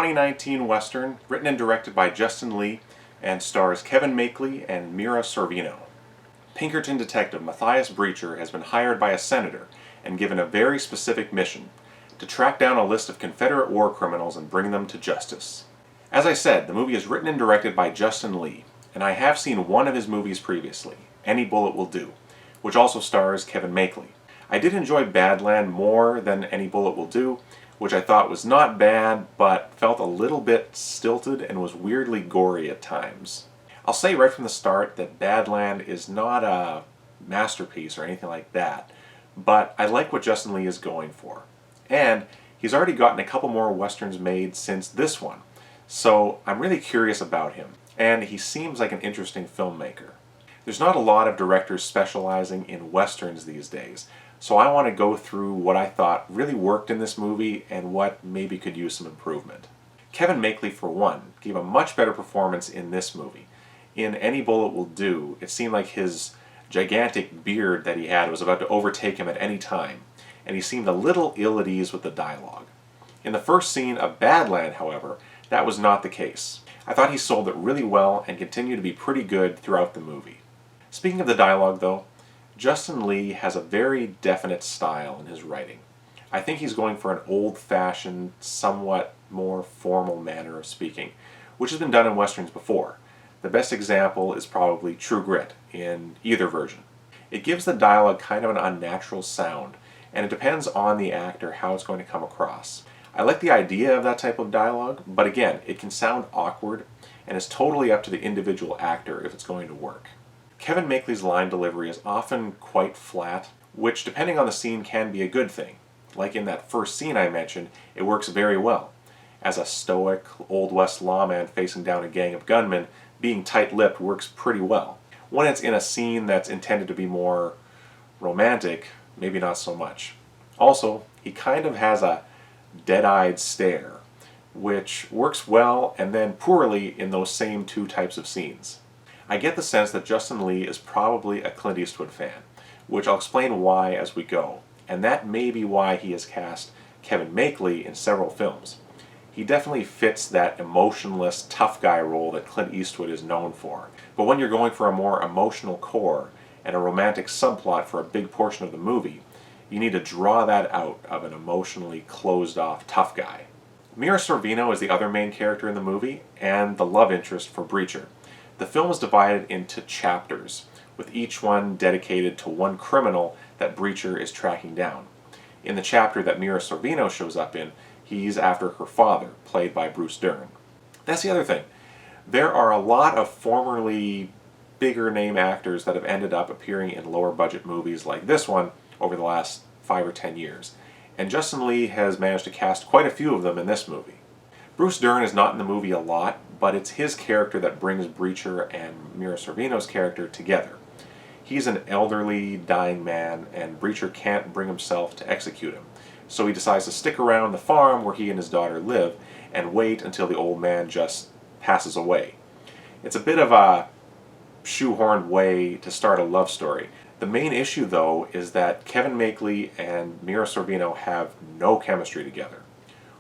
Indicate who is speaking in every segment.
Speaker 1: 2019 Western, written and directed by Justin Lee, and stars Kevin Makeley and Mira Sorvino. Pinkerton detective Matthias Breacher has been hired by a senator and given a very specific mission: to track down a list of Confederate war criminals and bring them to justice. As I said, the movie is written and directed by Justin Lee, and I have seen one of his movies previously, Any Bullet Will Do, which also stars Kevin Makeley. I did enjoy Badland more than Any Bullet Will Do, which I thought was not bad, but felt a little bit stilted and was weirdly gory at times. I'll say right from the start that Badland is not a masterpiece or anything like that, but I like what Justin Lee is going for. And he's already gotten a couple more westerns made since this one, so I'm really curious about him, and he seems like an interesting filmmaker. There's not a lot of directors specializing in westerns these days, so I want to go through what I thought really worked in this movie and what maybe could use some improvement. Kevin Makeley, for one, gave a much better performance in this movie. In Any Bullet Will Do, it seemed like his gigantic beard that he had was about to overtake him at any time, and he seemed a little ill at ease with the dialogue. In the first scene of Badland, however, that was not the case. I thought he sold it really well and continued to be pretty good throughout the movie. Speaking of the dialogue, though, Justin Lee has a very definite style in his writing. I think he's going for an old-fashioned, somewhat more formal manner of speaking, which has been done in westerns before. The best example is probably True Grit in either version. It gives the dialogue kind of an unnatural sound, and it depends on the actor how it's going to come across. I like the idea of that type of dialogue, but again, it can sound awkward, and it's totally up to the individual actor if it's going to work. Kevin Makeley's line delivery is often quite flat, which depending on the scene can be a good thing. Like in that first scene I mentioned, it works very well. As a stoic, Old West lawman facing down a gang of gunmen, being tight-lipped works pretty well. When it's in a scene that's intended to be more romantic, maybe not so much. Also, he kind of has a dead-eyed stare, which works well and then poorly in those same two types of scenes. I get the sense that Justin Lee is probably a Clint Eastwood fan, which I'll explain why as we go, and that may be why he has cast Kevin Makeley in several films. He definitely fits that emotionless, tough guy role that Clint Eastwood is known for. But when you're going for a more emotional core and a romantic subplot for a big portion of the movie, you need to draw that out of an emotionally closed-off tough guy. Mira Sorvino is the other main character in the movie, and the love interest for Breacher. The film is divided into chapters, with each one dedicated to one criminal that Breacher is tracking down. In the chapter that Mira Sorvino shows up in, he's after her father, played by Bruce Dern. That's the other thing. There are a lot of formerly bigger name actors that have ended up appearing in lower budget movies like this one over the last 5 or 10 years, and Justin Lee has managed to cast quite a few of them in this movie. Bruce Dern is not in the movie a lot, but it's his character that brings Breacher and Mira Sorvino's character together. He's an elderly, dying man, and Breacher can't bring himself to execute him, so he decides to stick around the farm where he and his daughter live and wait until the old man just passes away. It's a bit of a shoehorned way to start a love story. The main issue, though, is that Kevin Makeley and Mira Sorvino have no chemistry together,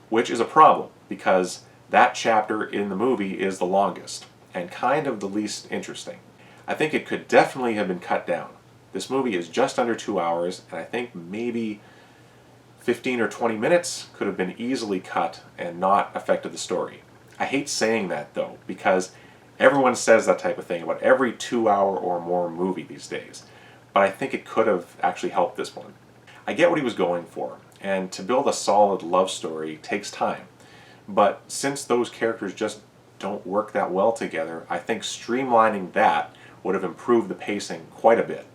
Speaker 1: which is a problem because that chapter in the movie is the longest and kind of the least interesting. I think it could definitely have been cut down. This movie is just under 2 hours, and I think maybe 15 or 20 minutes could have been easily cut and not affected the story. I hate saying that, though, because everyone says that type of thing about every 2-hour or more movie these days, but I think it could have actually helped this one. I get what he was going for, and to build a solid love story takes time, but since those characters just don't work that well together, I think streamlining that would have improved the pacing quite a bit.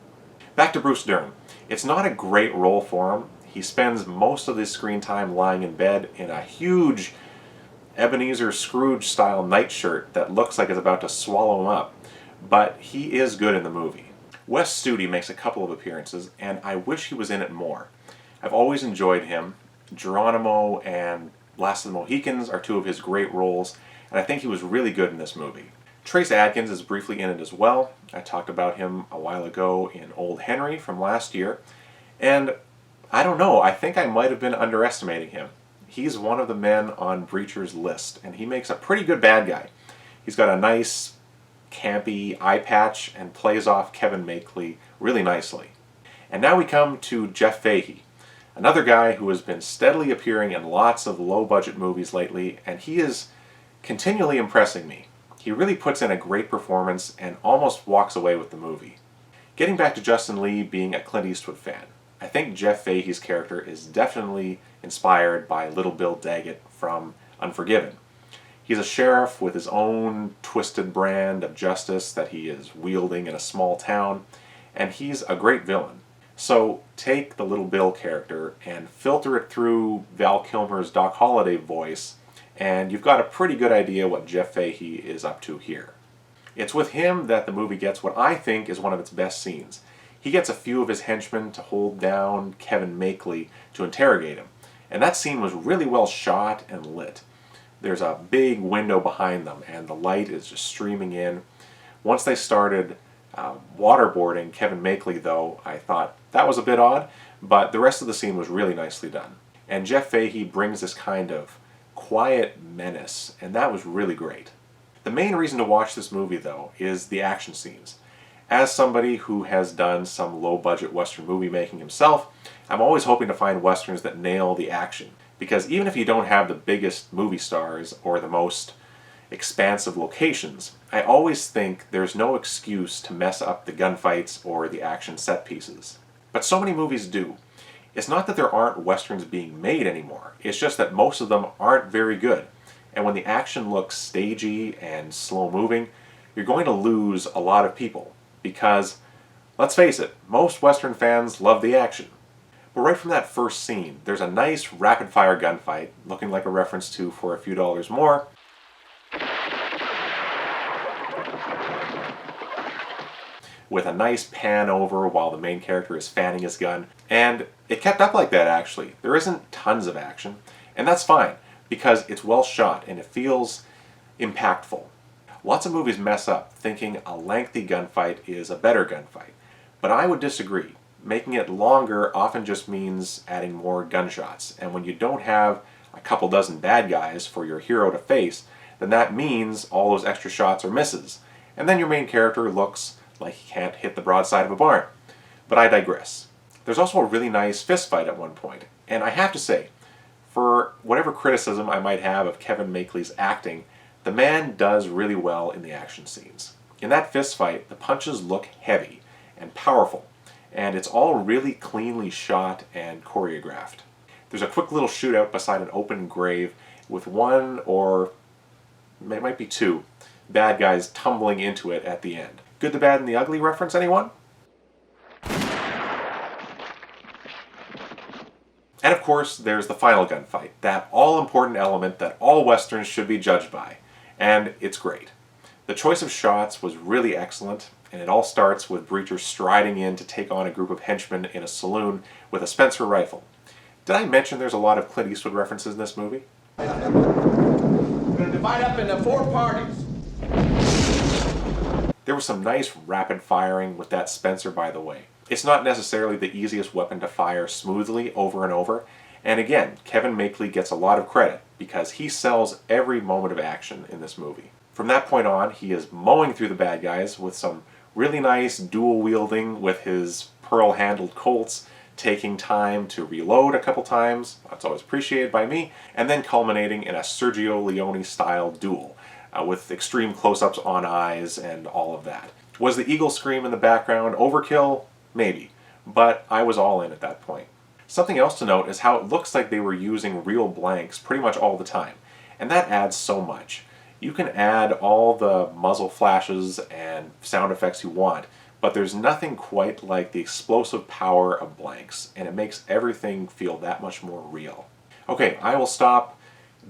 Speaker 1: Back to Bruce Dern. It's not a great role for him. He spends most of his screen time lying in bed in a huge Ebenezer Scrooge-style nightshirt that looks like it's about to swallow him up, but he is good in the movie. Wes Studi makes a couple of appearances, and I wish he was in it more. I've always enjoyed him. Geronimo and Last of the Mohicans are two of his great roles, and I think he was really good in this movie. Trace Adkins is briefly in it as well. I talked about him a while ago in Old Henry from last year, and I don't know, I think I might have been underestimating him. he's one of the men on Breacher's list, and he makes a pretty good bad guy. He's got a nice, campy eye patch and plays off Kevin Makeley really nicely. And now we come to Jeff Fahey, another guy who has been steadily appearing in lots of low-budget movies lately, and he is continually impressing me. He really puts in a great performance and almost walks away with the movie. Getting back to Justin Lee being a Clint Eastwood fan, I think Jeff Fahey's character is definitely inspired by Little Bill Daggett from Unforgiven. He's a sheriff with his own twisted brand of justice that he is wielding in a small town, and he's a great villain. So take the Little Bill character and filter it through Val Kilmer's Doc Holliday voice, and you've got a pretty good idea what Jeff Fahey is up to here. It's with him that the movie gets what I think is one of its best scenes. He gets a few of his henchmen to hold down Kevin Makeley to interrogate him, and that scene was really well shot and lit. There's a big window behind them, and the light is just streaming in. Once they started waterboarding Kevin Makeley, though, I thought that was a bit odd, but the rest of the scene was really nicely done. And Jeff Fahey brings this kind of quiet menace, and that was really great. The main reason to watch this movie, though, is the action scenes. As somebody who has done some low-budget Western movie making himself, I'm always hoping to find Westerns that nail the action. Because even if you don't have the biggest movie stars or the most expansive locations, I always think there's no excuse to mess up the gunfights or the action set pieces. But so many movies do. It's not that there aren't Westerns being made anymore, it's just that most of them aren't very good. And when the action looks stagey and slow-moving, you're going to lose a lot of people. Because, let's face it, most Western fans love the action. But right from that first scene, there's a nice rapid-fire gunfight, looking like a reference to For a Few Dollars More, with a nice pan over while the main character is fanning his gun. And it kept up like that, actually. There isn't tons of action, and that's fine, because it's well shot and it feels impactful. Lots of movies mess up thinking a lengthy gunfight is a better gunfight, but I would disagree. Making it longer often just means adding more gunshots, and when you don't have a couple dozen bad guys for your hero to face, then that means all those extra shots are misses, and then your main character looks like he can't hit the broadside of a barn. But I digress. There's also a really nice fist fight at one point, and I have to say, for whatever criticism I might have of Kevin Makeley's acting, the man does really well in the action scenes. In that fist fight, the punches look heavy and powerful, and it's all really cleanly shot and choreographed. There's a quick little shootout beside an open grave with one, or it might be two, bad guys tumbling into it at the end. Good, the Bad, and the Ugly reference, anyone? And of course, there's the final gunfight, that all-important element that all Westerns should be judged by. And it's great. The choice of shots was really excellent, and it all starts with Breacher striding in to take on a group of henchmen in a saloon with a Spencer rifle. Did I mention there's a lot of Clint Eastwood references in this movie?
Speaker 2: We're going to divide up into 4 parties.
Speaker 1: There was some nice rapid firing with that Spencer, by the way. It's not necessarily the easiest weapon to fire smoothly over and over, and again, Kevin Makeley gets a lot of credit because he sells every moment of action in this movie. From that point on, he is mowing through the bad guys with some really nice dual wielding with his pearl-handled Colts, taking time to reload a couple times, that's always appreciated by me, and then culminating in a Sergio Leone-style duel with extreme close-ups on eyes and all of that. Was the eagle scream in the background overkill? Maybe, but I was all in at that point. Something else to note is how it looks like they were using real blanks pretty much all the time, and that adds so much. You can add all the muzzle flashes and sound effects you want, but there's nothing quite like the explosive power of blanks, and it makes everything feel that much more real. Okay, I will stop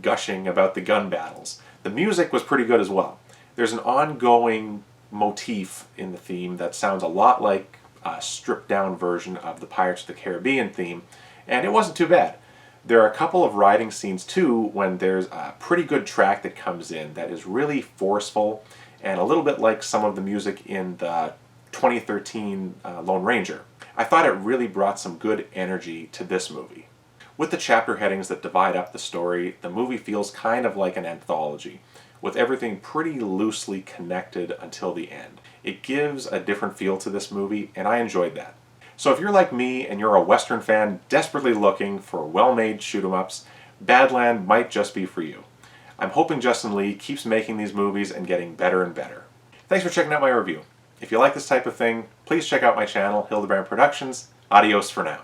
Speaker 1: gushing about the gun battles. The music was pretty good as well. There's an ongoing motif in the theme that sounds a lot like a stripped-down version of the Pirates of the Caribbean theme, and it wasn't too bad. There are a couple of riding scenes too when there's a pretty good track that comes in that is really forceful and a little bit like some of the music in the 2013 Lone Ranger. I thought it really brought some good energy to this movie. With the chapter headings that divide up the story, the movie feels kind of like an anthology, with everything pretty loosely connected until the end. It gives a different feel to this movie, and I enjoyed that. So if you're like me and you're a Western fan desperately looking for well-made shoot-'em-ups, Badland might just be for you. I'm hoping Justin Lee keeps making these movies and getting better and better. Thanks for checking out my review. If you like this type of thing, please check out my channel, Hildebrand Productions. Adios for now.